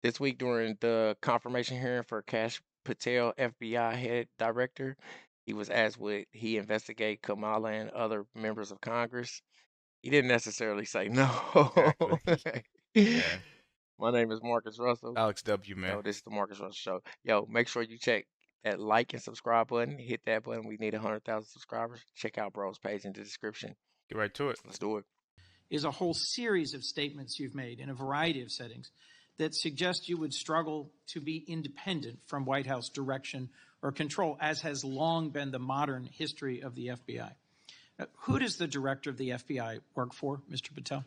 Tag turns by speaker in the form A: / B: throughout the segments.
A: This week during the confirmation hearing for Kash Patel, FBI head director, he was asked would he investigate Kamala and other members of Congress. He didn't necessarily say no.
B: Exactly. Yeah.
A: My name is Marcus Russell.
B: Alex W, man.
A: Yo, this is the Marcus Russell Show. Yo, make sure you check that like and subscribe button. Hit that button. We need 100,000 subscribers. Check out Bro's page in the description.
B: Get right to it.
A: Let's do it.
C: Is a whole series of statements you've made in a variety of settings that suggest you would struggle to be independent from White House direction or control, as has long been the modern history of the FBI. Who does the director of the FBI work for, Mr. Patel?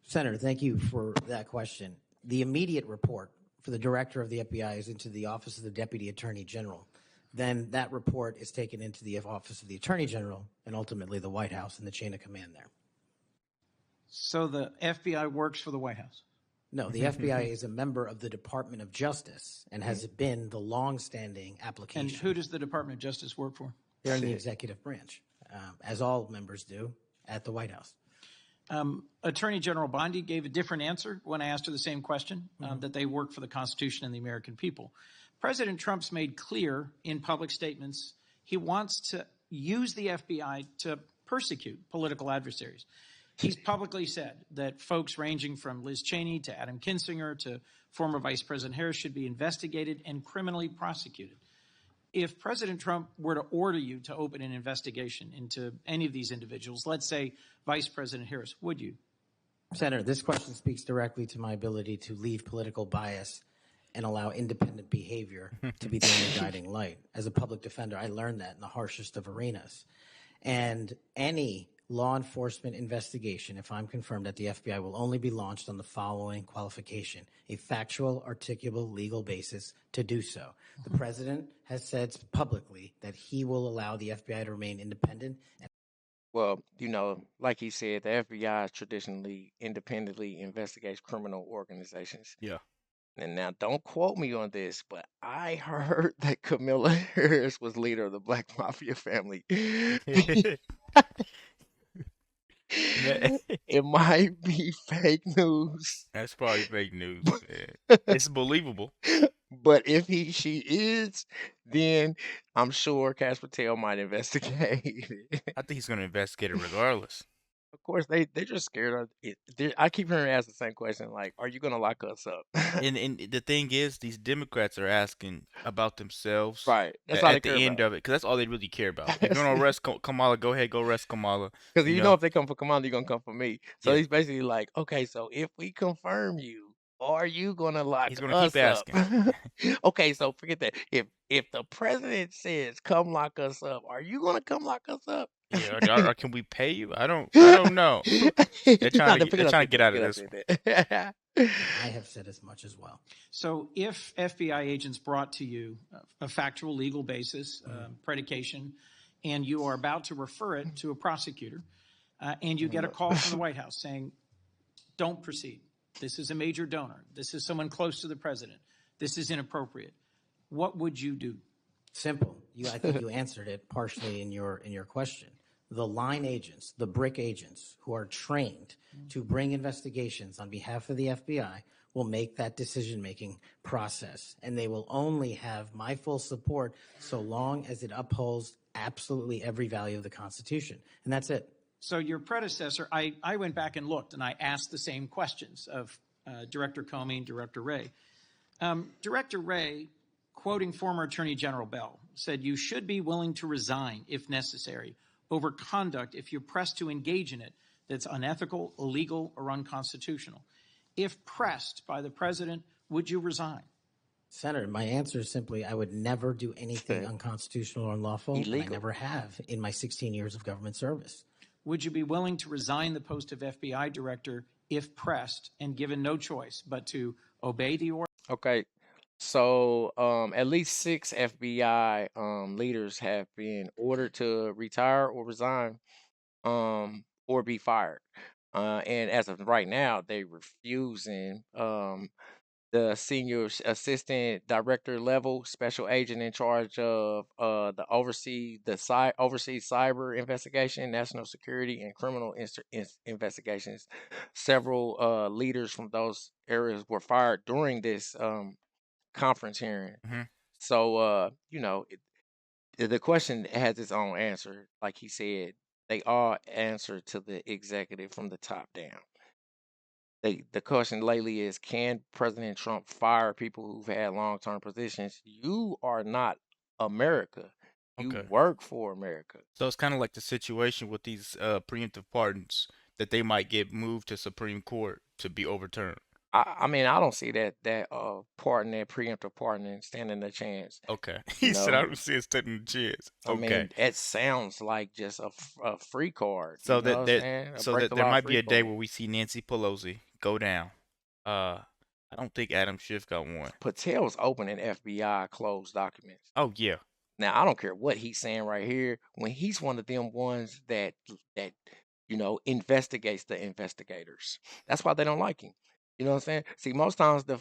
D: Senator, thank you for that question. The immediate report for the director of the FBI is into the Office of the Deputy Attorney General. Then that report is taken into the Office of the Attorney General and ultimately the White House and the chain of command there.
C: So the FBI works for the White House?
D: No, the FBI is a member of the Department of Justice and has been the long-standing application.
C: And who does the Department of Justice work for?
D: They're in the executive branch, as all members do at the White House.
C: Attorney General Bondi gave a different answer when I asked her the same question, that they work for the Constitution and the American people. President Trump's made clear in public statements he wants to use the FBI to persecute political adversaries. He's publicly said that folks ranging from Liz Cheney to Adam Kinzinger to former Vice President Harris should be investigated and criminally prosecuted. If President Trump were to order you to open an investigation into any of these individuals, let's say Vice President Harris, would you?
D: Senator, this question speaks directly to my ability to leave political bias and allow independent behavior to be the only guiding light. As a public defender, I learned that in the harshest of arenas. And any law enforcement investigation, if I'm confirmed at the FBI, will only be launched on the following qualification: a factual, articulable, legal basis to do so. The president has said publicly that he will allow the FBI to remain independent.
A: Well, like he said, the FBI traditionally independently investigates criminal organizations.
B: Yeah.
A: And now, don't quote me on this, but I heard that Kamala Harris was leader of the Black Mafia family. It might be fake news,
B: That's probably fake news. It's believable.
A: but if she is, then I'm sure Kash Patel might investigate it.
B: I think he's going to investigate it regardless.
A: Of course, they're just scared of it. I keep hearing her ask the same question, like, "Are you gonna lock us up?"
B: And the thing is, these Democrats are asking about themselves
A: Right. That's all they
B: at the
A: care
B: end
A: about.
B: of it, because that's all they really care about. If you're going to arrest Kamala, go ahead, go arrest Kamala.
A: Because
B: You
A: you know,
B: know?
A: if they come for Kamala, you're gonna come for me. So
B: Yeah.
A: he's basically like, okay, so if we confirm you, are you gonna lock
B: He's going to keep
A: us up?
B: asking.
A: Okay, so forget that. If the president says come lock us up, are you gonna come lock us up?
B: Yeah, or can we pay you? I don't know. They're
A: Nah,
B: trying to
A: forget I
B: get
A: said
B: out of
A: that.
B: this.
A: Forget I said that.
D: I have said as much as well.
C: So if FBI agents brought to you a factual legal basis, predication, and you are about to refer it to a prosecutor, and you get a call from the White House saying, don't proceed. This is a major donor. This is someone close to the president. This is inappropriate. What would you do?
D: Simple. I think you answered it partially in your question. The line agents, the brick agents who are trained to bring investigations on behalf of the FBI will make that decision-making process, and they will only have my full support so long as it upholds absolutely every value of the Constitution, and that's it.
C: So your predecessor, I went back and looked, and I asked the same questions of Director Comey and Director Wray. Director Wray, quoting former Attorney General Bell, said you should be willing to resign if necessary over conduct if you're pressed to engage in it that's unethical, illegal, or unconstitutional. If pressed by the president, would you resign?
D: Senator, my answer is simply I would never do anything unconstitutional or unlawful, and I never have in my 16 years of government service.
C: Would you be willing to resign the post of FBI director if pressed and given no choice but to obey the order?
A: Okay, so at least 6 FBI leaders have been ordered to retire or resign or be fired. And as of right now, they refusing the senior assistant director level special agent in charge of the oversees cyber investigation, national security, and criminal investigations. Several leaders from those areas were fired during this conference hearing.
B: Hmm.
A: So the question has its own answer. Like he said, they all answer to the executive from the top down. The question lately is, can President Trump fire people who've had long-term positions? You are not America. You
B: Okay.
A: work for America.
B: So it's kind of like the situation with these preemptive pardons that they might get moved to Supreme Court to be overturned.
A: I mean, I don't see that preemptive pardoning standing a chance.
B: Okay.
A: You
B: He said, I
A: know,
B: don't see it standing a chance.
A: I
B: Okay.
A: mean, it sounds like just a free card. You
B: So
A: know what I'm
B: that
A: saying? A
B: so
A: break
B: that
A: the
B: there
A: law
B: might be
A: free
B: a day
A: card.
B: where we see Nancy Pelosi go down. I don't think Adam Schiff got one.
A: Patel's opening FBI closed documents.
B: Oh yeah.
A: Now I don't care what he's saying right here. When he's one of them ones that investigates the investigators. That's why they don't like him. You know what I'm saying? See, most times the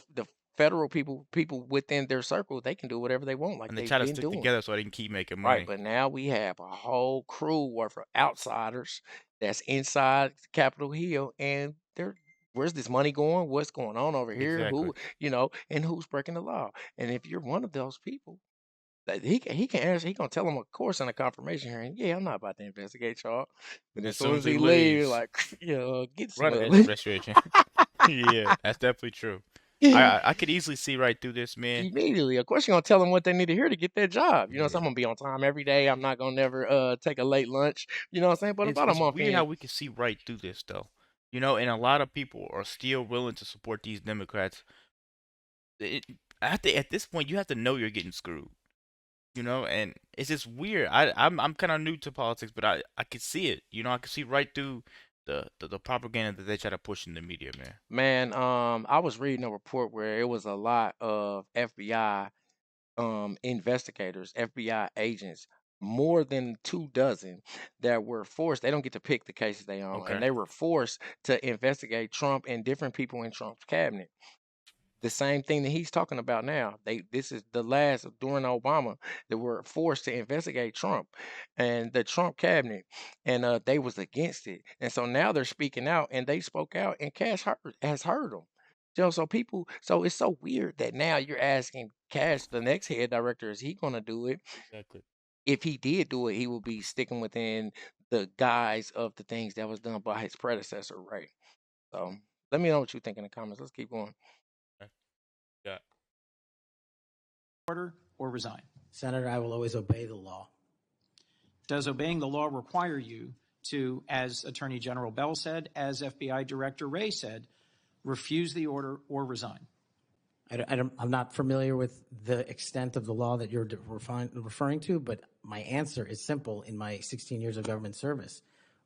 A: federal people within their circle, they can do whatever they want, like
B: And they
A: they've
B: try to
A: been
B: stick
A: doing.
B: together so they can keep making
A: Right,
B: money.
A: but now we have a whole crew worth of outsiders that's inside Capitol Hill, and where's this money going? What's going on over here?
B: Exactly.
A: And who's breaking the law? And if you're one of those people, that he can answer. He gonna tell them, of course, in a confirmation hearing. Yeah, I'm not about to investigate y'all. But
B: As
A: as soon
B: soon
A: as
B: as he
A: he leaves,
B: leaves,
A: like get
B: run
A: smooth.
B: extra registration. Yeah, that's definitely true. I could easily see right through this, man.
A: Immediately, of course, you're gonna tell them what they need to hear to get that job. So
B: Yeah.
A: I'm gonna be on time every day. I'm not gonna never take a late lunch. You know what I'm saying? But about a
B: It's
A: month
B: weird how
A: in,
B: we can see right through this though. And a lot of people are still willing to support these Democrats. It, at this point you have to know you're getting screwed. And it's just weird. I'm kind of new to politics, but I could see it. I could see right through the propaganda that they try to push in the media, man.
A: man, I was reading a report where it was a lot of FBI investigators, FBI agents, more than 2 dozen that were forced. They don't get to pick the cases they own, and
B: Okay.
A: they were forced to investigate Trump and different people in Trump's cabinet. The same thing that he's talking about now. This is the last during Obama that were forced to investigate Trump and the Trump cabinet, and they was against it. And so now they're speaking out, and they spoke out, and Cash has heard them. So it's so weird that now you're asking Cash, the next head director, is he going to do it?
B: Exactly.
A: If he did do it, he would be sticking within the guise of the things that was done by his predecessor, Ray. So let me know what you think in the comments. Let's keep going.
B: Okay. Yeah.
C: Order or resign.
D: Senator, I will always obey the law.
C: Does obeying the law require you to, as Attorney General Bell said, as FBI Director Wray said, refuse the order or resign?
D: I'm not familiar with the extent of the law that you're referring to, but my answer is simple in my 16 years of government service.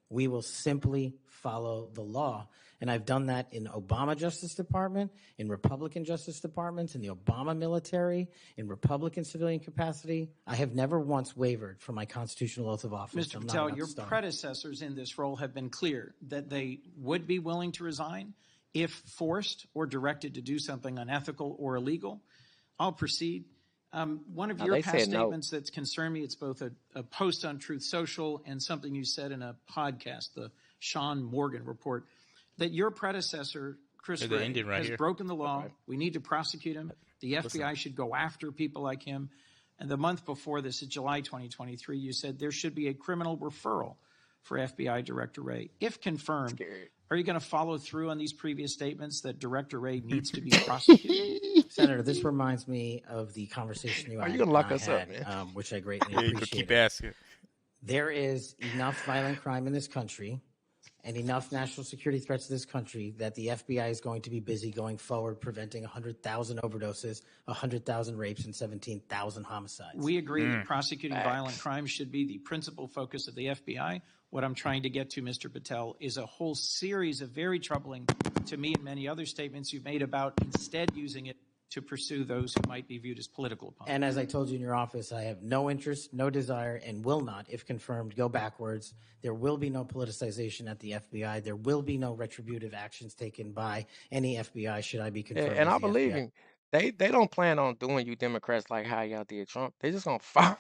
D: We will simply follow the law. And I've done that in Obama Justice Department, in Republican Justice Departments, in the Obama military, in Republican civilian capacity. I have never once wavered from my constitutional oath of office.
C: Mr. Patel, your predecessors in this role have been clear that they would be willing to resign if forced or directed to do something unethical or illegal. I'll proceed. One of your past statements that's concerned me, it's both a post on Truth Social and something you said in a podcast, the Sean Morgan report, that your predecessor, Chris Wray, has broken the law. Right. We need to prosecute him. The FBI should go after people like him. And the month before this, in July 2023, you said there should be a criminal referral for FBI Director Wray. If confirmed, are you going to follow through on these previous statements that Director Wray needs to be prosecuted?
D: Senator, this reminds me of the conversation you
A: gonna lock us up, man?
D: Which I greatly appreciate.
B: Keep asking.
D: There is enough violent crime in this country and enough national security threats to this country that the FBI is going to be busy going forward preventing 100,000 overdoses, 100,000 rapes, and 17,000 homicides.
C: We agree that prosecuting violent crimes should be the principal focus of the FBI. What I'm trying to get to, Mr. Patel, is a whole series of very troubling, to me and many other statements you've made about instead using it to pursue those who might be viewed as political opponents.
D: And as I told you in your office, I have no interest, no desire, and will not, if confirmed, go backwards. There will be no politicization at the FBI. There will be no retributive actions taken by any FBI should I be confirmed.
A: And
D: as
A: I
D: the
A: believe
D: FBI.
A: him. They don't plan on doing you Democrats like how y'all did Trump. They just gonna fire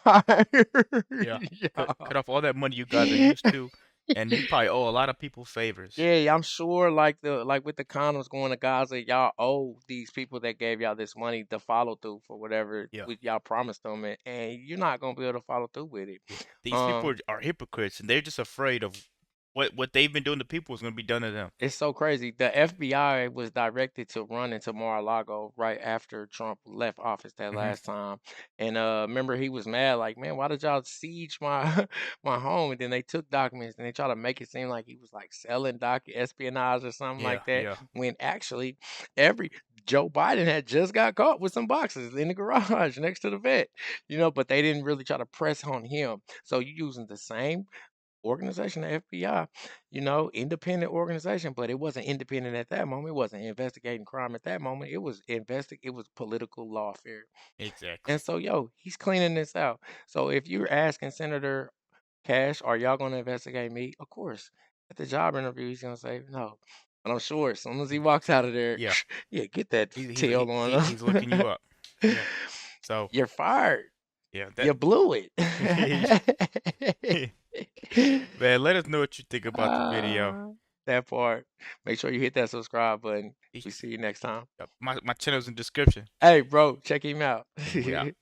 B: Yeah. Cut
A: y'all.
B: off all that money you guys are used to, and you probably owe a lot of people favors.
A: Yeah, I'm sure like with the condoms going to Gaza, y'all owe these people that gave y'all this money to follow through for whatever
B: Yeah.
A: y'all promised them, and you're not gonna be able to follow through with it.
B: Yeah. These people are hypocrites, and they're just afraid of what they've been doing to people is going to be done to them.
A: It's so crazy. The FBI was directed to run into Mar-a-Lago right after Trump left office that last time. And remember he was mad, like, man, why did y'all siege my my home? And then they took documents and they tried to make it seem like he was like selling espionage or something
B: Yeah,
A: like that.
B: yeah.
A: When actually Joe Biden had just got caught with some boxes in the garage next to the vet. But they didn't really try to press on him. So you using the same organization, the FBI, independent organization, but it wasn't independent at that moment. It wasn't investigating crime at that moment. It was political lawfare.
B: Exactly.
A: And so, he's cleaning this out. So if you're asking Senator Kash, are y'all going to investigate me? Of course. At the job interview, he's going to say no. But I'm sure as soon as he walks out of there,
B: Yeah.
A: yeah, get that tail on him.
B: He's looking you up. Yeah. So
A: You're fired.
B: yeah,
A: You blew it.
B: man, let us know what you think about the video.
A: That part. Make sure you hit that subscribe button. We see you next time.
B: My channel's in the description.
A: Hey, bro, check him out.
B: We out.